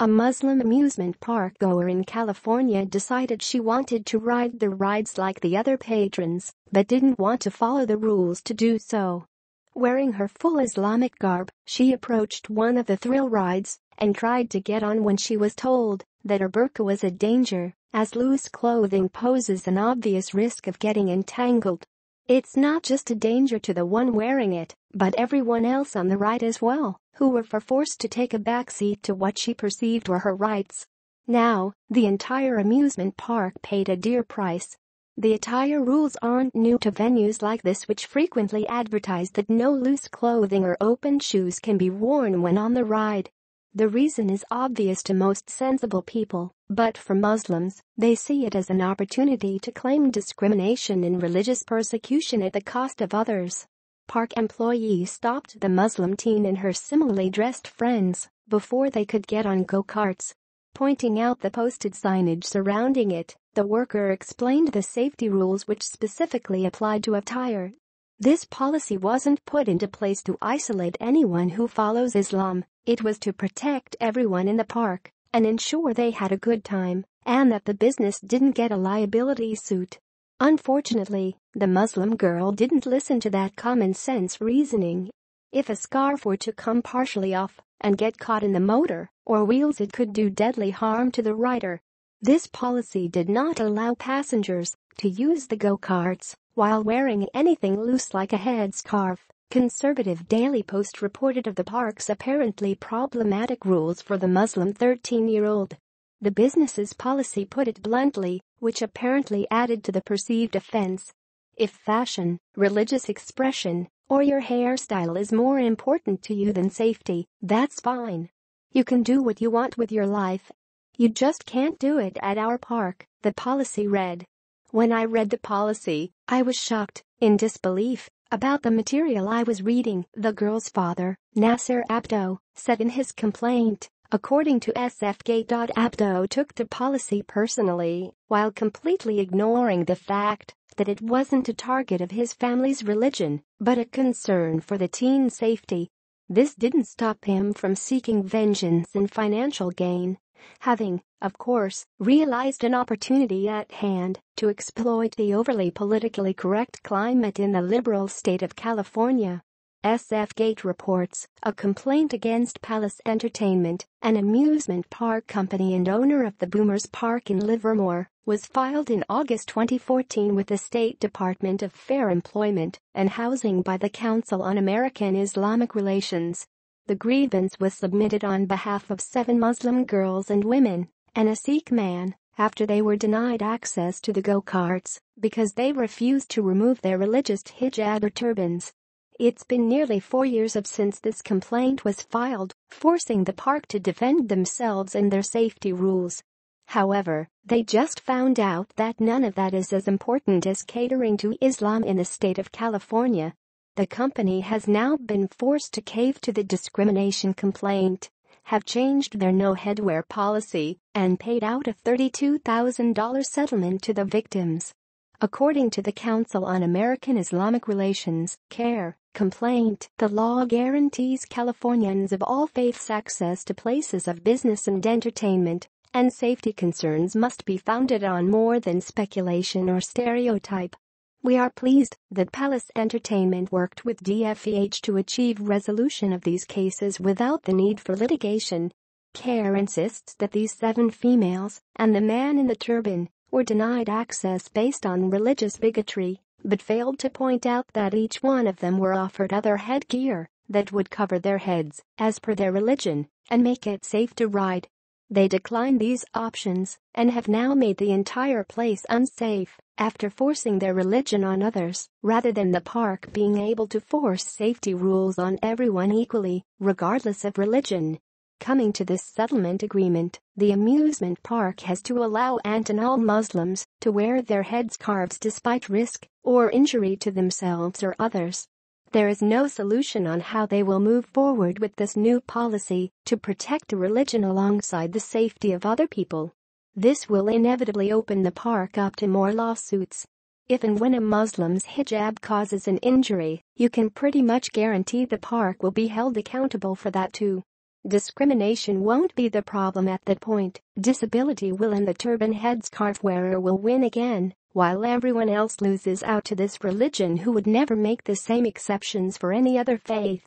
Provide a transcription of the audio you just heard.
A Muslim amusement park goer in California decided she wanted to ride the rides like the other patrons, but didn't want to follow the rules to do so. Wearing her full Islamic garb, she approached one of the thrill rides and tried to get on when she was told that her burka was a danger, as loose clothing poses an obvious risk of getting entangled. It's not just a danger to the one wearing it, but everyone else on the ride as well, who were forced to take a backseat to what she perceived were her rights. Now, the entire amusement park paid a dear price. The attire rules aren't new to venues like this, which frequently advertise that no loose clothing or open shoes can be worn when on the ride. The reason is obvious to most sensible people, but for Muslims, they see it as an opportunity to claim discrimination and religious persecution at the cost of others. Park employees stopped the Muslim teen and her similarly dressed friends before they could get on go-karts. Pointing out the posted signage surrounding it, the worker explained the safety rules which specifically applied to attire. This policy wasn't put into place to isolate anyone who follows Islam. It was to protect everyone in the park and ensure they had a good time and that the business didn't get a liability suit. Unfortunately, the Muslim girl didn't listen to that common sense reasoning. If a scarf were to come partially off and get caught in the motor or wheels, it could do deadly harm to the rider. This policy did not allow passengers to use the go-karts while wearing anything loose like a headscarf. Conservative Daily Post reported of the park's apparently problematic rules for the Muslim 13-year-old. The business's policy put it bluntly, which apparently added to the perceived offense. If fashion, religious expression, or your hairstyle is more important to you than safety, that's fine. You can do what you want with your life. You just can't do it at our park, the policy read. When I read the policy, I was shocked, in disbelief, about the material I was reading, the girl's father, Nasser Abdo, said in his complaint. According to SFGate, Abdo took the policy personally, while completely ignoring the fact that it wasn't a target of his family's religion, but a concern for the teen's safety. This didn't stop him from seeking vengeance and financial gain, having, of course, realized an opportunity at hand to exploit the overly politically correct climate in the liberal state of California. SFGate reports a complaint against Palace Entertainment, an amusement park company and owner of the Boomers Park in Livermore, was filed in August 2014 with the State Department of Fair Employment and Housing by the Council on American-Islamic Relations. The grievance was submitted on behalf of 7 Muslim girls and women and a Sikh man after they were denied access to the go-karts because they refused to remove their religious hijab or turbans. It's been nearly 4 years since this complaint was filed, forcing the park to defend themselves and their safety rules. However, they just found out that none of that is as important as catering to Islam in the state of California. The company has now been forced to cave to the discrimination complaint, have changed their no headwear policy, and paid out a $32,000 settlement to the victims. According to the Council on American-Islamic Relations, CARE, complaint, the law guarantees Californians of all faiths access to places of business and entertainment, and safety concerns must be founded on more than speculation or stereotype. We are pleased that Palace Entertainment worked with DFEH to achieve resolution of these cases without the need for litigation. CARE insists that these 7 females and the man in the turban were denied access based on religious bigotry, but failed to point out that each one of them were offered other headgear that would cover their heads as per their religion and make it safe to ride. They declined these options and have now made the entire place unsafe after forcing their religion on others, rather than the park being able to force safety rules on everyone equally, regardless of religion. Coming to this settlement agreement, the amusement park has to allow entangled Muslims to wear their headscarves despite risk or injury to themselves or others. There is no solution on how they will move forward with this new policy to protect a religion alongside the safety of other people. This will inevitably open the park up to more lawsuits. If and when a Muslim's hijab causes an injury, you can pretty much guarantee the park will be held accountable for that too. Discrimination won't be the problem at that point. Disability will, and the turban headscarf wearer will win again, while everyone else loses out to this religion who would never make the same exceptions for any other faith.